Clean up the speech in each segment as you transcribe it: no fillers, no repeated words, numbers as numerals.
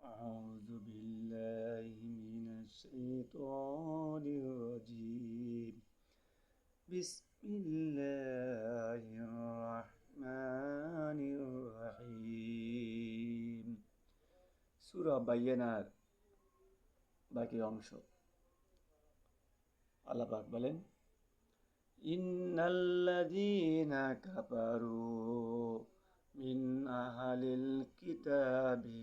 أعوذ بالله من الشيطان الرجيم بسم الله الرحمن الرحيم সূরা বাইয়ানার বাকি অংশ। আল্লাহ পাক বলেন, ইন্নাল্লাযীনা কাফারু মিন আহলিল কিতাবি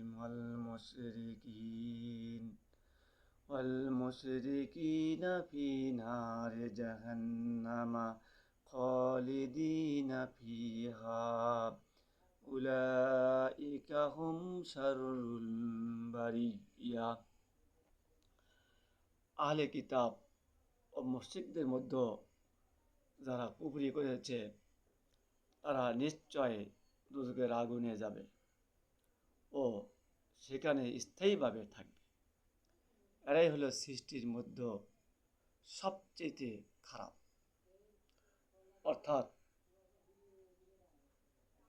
ওয়াল মুশরিকিনা ফি নারি জাহান্নামা খালিদিনা ফিহা উলাইকা হুম শাররুল বারিয়া। আহলে কিতাব ও মুশরিকদের মধ্যে যারা কুফরি করেছে তারা নিশ্চয় দোজখের আগুনে যাবে ও সেখানে স্থায়ীভাবে থাকবে। এরাই হলো সৃষ্টির মধ্যে সবচেয়ে খারাপ। অর্থাৎ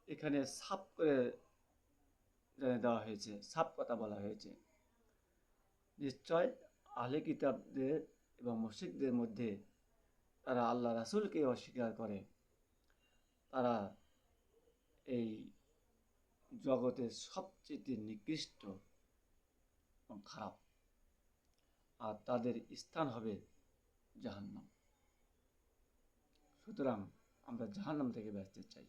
এখানে সাফ করে দেওয়া হয়েছে, সাফ কথা বলা হয়েছে। নিশ্চয় আহলে কিতাবদের এবং মুশরিকদের মধ্যে তারা আল্লাহ রাসূলকে অস্বীকার করে, তারা এই জগতের সবচেয়ে নিকৃষ্ট এবং খারাপ, আর তাদের স্থান হবে জাহান্নাম। সুতরাং আমরা জাহান্নাম থেকে বাঁচতে চাই।